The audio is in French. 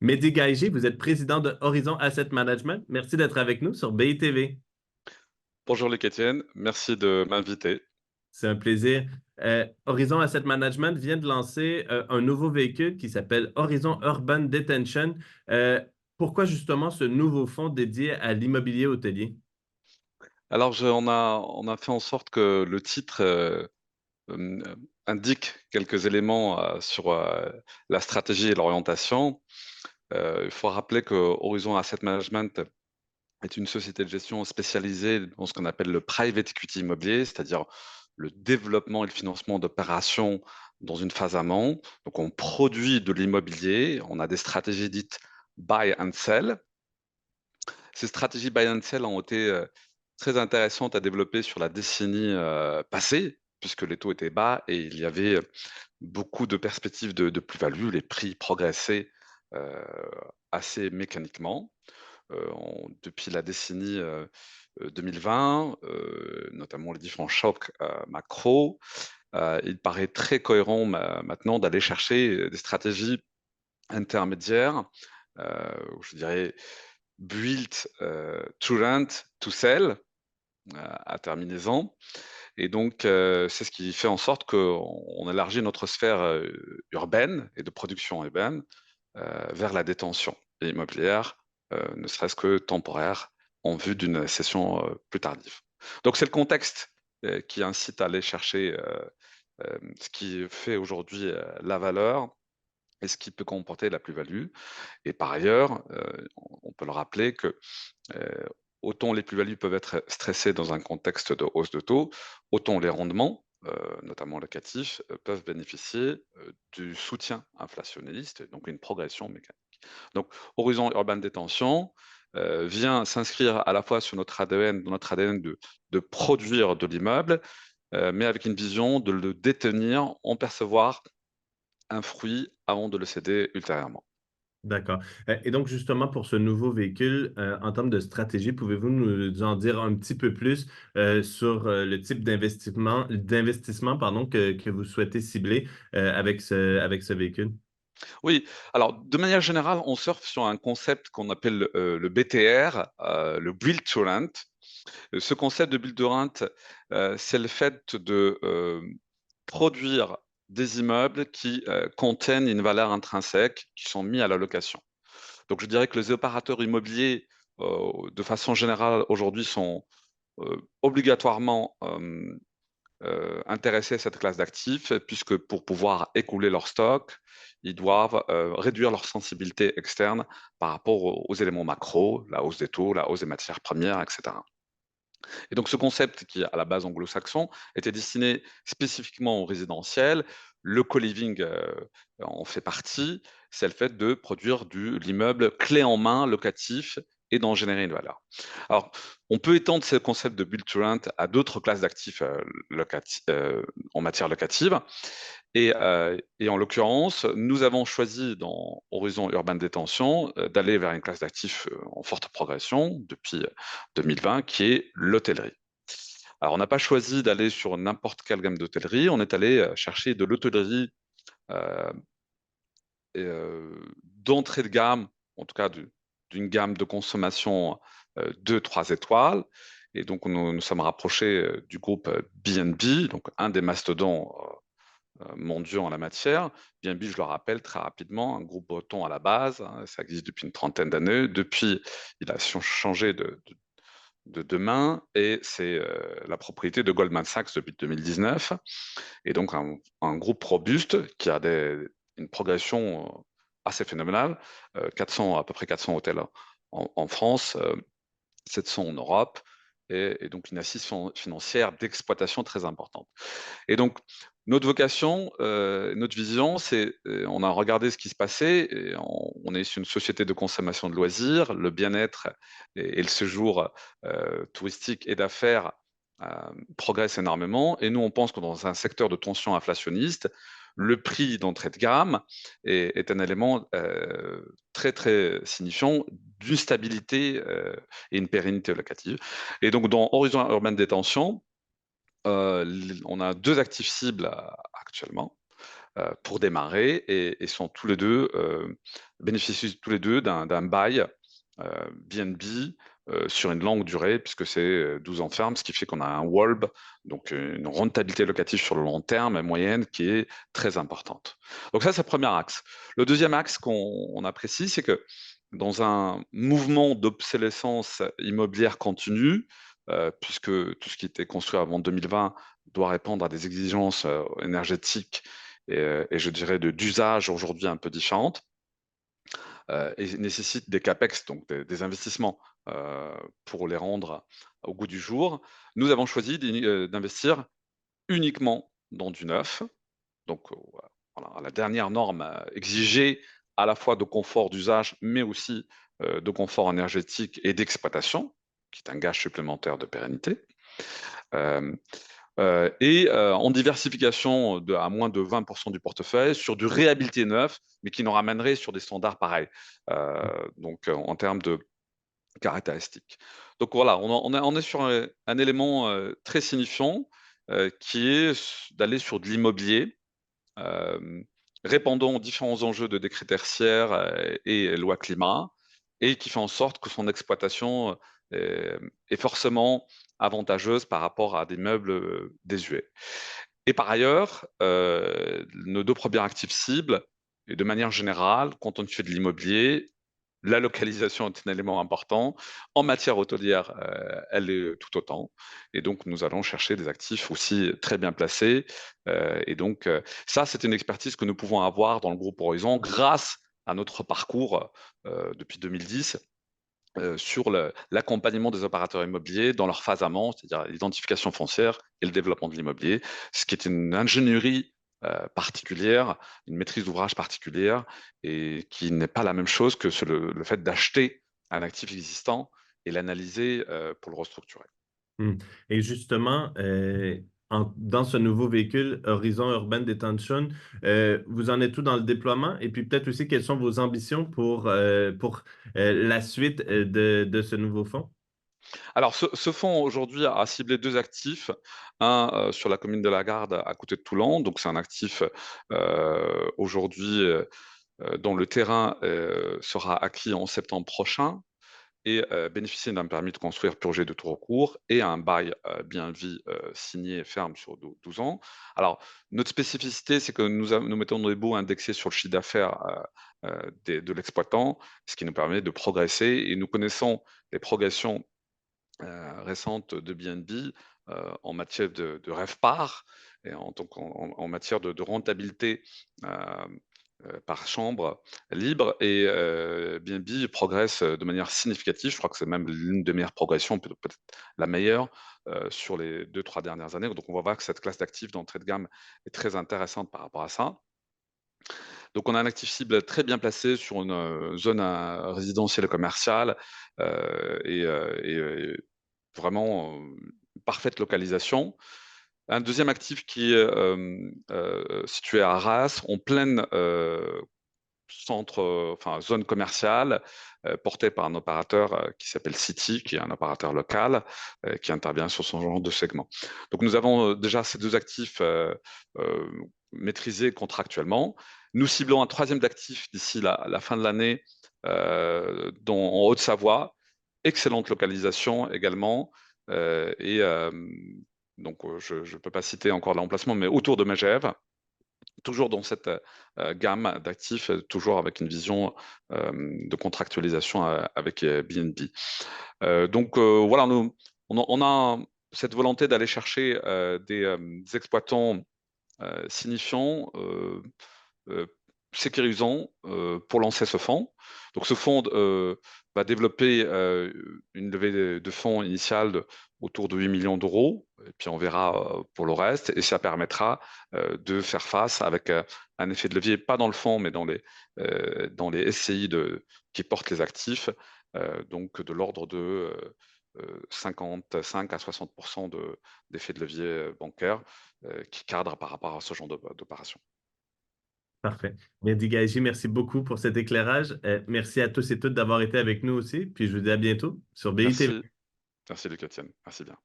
Mehdi Gaïji, vous êtes président de Horizon Asset Management. Merci d'être avec nous sur BITV. Bonjour Luc Etienne, merci de m'inviter. C'est un plaisir. Horizon Asset Management vient de lancer un nouveau véhicule qui s'appelle Horizon Urban Detention. Euh, Pourquoi justement ce nouveau fonds dédié à l'immobilier hôtelier? Alors, on a fait en sorte que le titre euh, indique quelques éléments sur la stratégie et l'orientation. Il faut rappeler que Horizon Asset Management est une société de gestion spécialisée dans ce qu'on appelle le private equity immobilier, c'est-à-dire le développement et le financement d'opérations dans une phase amont. Donc, on produit de l'immobilier, on a des stratégies dites buy and sell. Ces stratégies buy and sell ont été très intéressantes à développer sur la décennie passée, puisque les taux étaient bas et il y avait beaucoup de perspectives de plus-value. Les prix progressaient euh, assez mécaniquement. Depuis la décennie 2020, notamment les différents chocs macro, il paraît très cohérent maintenant d'aller chercher des stratégies intermédiaires, je dirais built to rent, to sell, à terminaison. Et donc, c'est ce qui fait en sorte qu'on élargit notre sphère urbaine et de production urbaine vers la détention immobilière, ne serait-ce que temporaire, en vue d'une cession plus tardive. Donc, c'est le contexte qui incite à aller chercher ce qui fait aujourd'hui la valeur et ce qui peut comporter la plus-value. Et par ailleurs, on peut le rappeler que euh, autant les plus-values peuvent être stressées dans un contexte de hausse de taux, autant les rendements, notamment locatifs, peuvent bénéficier du soutien inflationniste, donc une progression mécanique. Donc, Horizon Urban Détention vient s'inscrire à la fois sur notre ADN, dans notre ADN de produire de l'immeuble, mais avec une vision de le détenir, en percevoir un fruit avant de le céder ultérieurement. D'accord. Et donc, justement, pour ce nouveau véhicule, en termes de stratégie, pouvez-vous nous en dire un petit peu plus sur le type d'investissement, pardon, que vous souhaitez cibler avec ce véhicule? Oui, alors de manière générale, on surfe sur un concept qu'on appelle le BTR, le Build to Rent. Ce concept de Build to Rent, c'est le fait de produire des immeubles qui contiennent une valeur intrinsèque, qui sont mis à la location. Donc je dirais que les opérateurs immobiliers, de façon générale, aujourd'hui, sont obligatoirement intéressés à cette classe d'actifs, puisque pour pouvoir écouler leur stock, ils doivent réduire leur sensibilité externe par rapport aux éléments macro, la hausse des taux, la hausse des matières premières, etc. Et donc ce concept qui, à la base anglo-saxon, était destiné spécifiquement au résidentiel. Le co-living en fait partie, c'est le fait de produire l'immeuble clé en main locatif et d'en générer une valeur. Alors, on peut étendre ce concept de build to rent à d'autres classes d'actifs en matière locative. Et en l'occurrence, nous avons choisi dans Horizon Urban Détention d'aller vers une classe d'actifs en forte progression depuis 2020, qui est l'hôtellerie. Alors, on n'a pas choisi d'aller sur n'importe quelle gamme d'hôtellerie, on est allé chercher de l'hôtellerie euh, d'entrée de gamme, en tout cas d'une gamme de consommation 2-3 étoiles. Et donc, nous sommes rapprochés du groupe B&B, donc un des mastodons mondiaux en la matière. B&B, je le rappelle très rapidement, un groupe breton à la base, hein, ça existe depuis une trentaine d'années. Depuis, il a changé de main et c'est la propriété de Goldman Sachs depuis 2019. Et donc, un groupe robuste qui a une progression assez phénoménale, 400, à peu près 400 hôtels en France, 700 en Europe, et donc une assise financière d'exploitation très importante. Et donc, notre vocation, notre vision, c'est, on a regardé ce qui se passait, et on est sur une société de consommation de loisirs, le bien-être et le séjour touristique et d'affaires euh, progressent énormément, et nous, on pense que dans un secteur de tension inflationniste, le prix d'entrée de gamme est un élément très, très signifiant d'une stabilité et une pérennité locative. Et donc, dans Horizon Urban Détention, on a deux actifs cibles actuellement. pour démarrer et sont tous les deux, bénéficient tous les deux d'un bail BNB sur une longue durée, puisque c'est 12 ans ferme, ce qui fait qu'on a un WALB, donc une rentabilité locative sur le long terme moyenne qui est très importante. Donc ça, c'est le premier axe. Le deuxième axe qu'on apprécie, c'est que dans un mouvement d'obsolescence immobilière continue, puisque tout ce qui était construit avant 2020 doit répondre à des exigences énergétiques et je dirais d'usage aujourd'hui un peu différentes, et nécessite des CAPEX, donc des investissements pour les rendre au goût du jour. Nous avons choisi d'investir uniquement dans du neuf, donc voilà, la dernière norme exigée à la fois de confort d'usage, mais aussi de confort énergétique et d'exploitation, qui est un gage supplémentaire de pérennité. Euh, en diversification à moins de 20% du portefeuille, sur du réhabilité neuf, mais qui nous ramènerait sur des standards pareils, donc en termes de caractéristiques. Donc voilà, on est sur un élément très signifiant qui est d'aller sur de l'immobilier, euh, répondant aux différents enjeux de décret tertiaire et loi climat, et qui fait en sorte que son exploitation est forcément avantageuse par rapport à des meubles désuets. Et par ailleurs, nos deux premiers actifs cibles, et de manière générale, quand on fait de l'immobilier, la localisation est un élément important. En matière hôtelière, elle est tout autant. Et donc, nous allons chercher des actifs aussi très bien placés. Ça, c'est une expertise que nous pouvons avoir dans le groupe Horizon grâce à notre parcours depuis 2010 sur l'accompagnement des opérateurs immobiliers dans leur phase amont, c'est-à-dire l'identification foncière et le développement de l'immobilier, ce qui est une ingénierie particulière, une maîtrise d'ouvrage particulière, et qui n'est pas la même chose que le fait d'acheter un actif existant et l'analyser pour le restructurer. Hmm. Et justement, dans ce nouveau véhicule Horizon Urban Detention, vous en êtes tout dans le déploiement? Et puis peut-être aussi, quelles sont vos ambitions pour la suite de ce nouveau fonds? Alors, ce fonds aujourd'hui a ciblé deux actifs, un sur la commune de la Garde à côté de Toulon, donc c'est un actif aujourd'hui dont le terrain sera acquis en septembre prochain et bénéficier d'un permis de construire purgé de tout recours et un bail bien vie signé et ferme sur 12 ans. Alors, notre spécificité, c'est que nous mettons des baux indexés sur le chiffre d'affaires de l'exploitant, ce qui nous permet de progresser et nous connaissons les progressions récentes de BNB en matière de RevPAR et en matière de rentabilité euh, par chambre libre. Et BNB progresse de manière significative. Je crois que c'est même l'une des meilleures progressions, peut-être la meilleure sur les 2, 3 dernières années. Donc on va voir que cette classe d'actifs d'entrée de gamme est très intéressante par rapport à ça. Donc, on a un actif cible très bien placé sur une zone résidentielle et commerciale et vraiment parfaite localisation. Un deuxième actif qui est situé à Arras, en pleine enfin zone commerciale, portée par un opérateur qui s'appelle City, qui est un opérateur local qui intervient sur ce genre de segment. Donc nous avons déjà ces deux actifs euh, maîtrisés contractuellement. Nous ciblons un troisième actif d'ici la fin de l'année en Haute-Savoie. Excellente localisation également. Je ne peux pas citer encore l'emplacement, mais autour de Megève, toujours dans cette gamme d'actifs, toujours avec une vision de contractualisation avec BNB. Voilà, on a cette volonté d'aller chercher des exploitants signifiants, euh, sécurisants pour lancer ce fonds. Donc ce fonds va développer une levée de fonds initiale autour de 8 millions d'euros, et puis on verra pour le reste, et ça permettra de faire face avec un effet de levier, pas dans le fonds, mais dans les SCI qui portent les actifs, donc de l'ordre de 55 à 60% d'effet de levier bancaire qui cadre par rapport à ce genre d'opération. Parfait. Bien dégagé, merci beaucoup pour cet éclairage. Merci à tous et toutes d'avoir été avec nous aussi. Puis je vous dis à bientôt sur BITV. Merci, merci Luc Etienne, merci bien.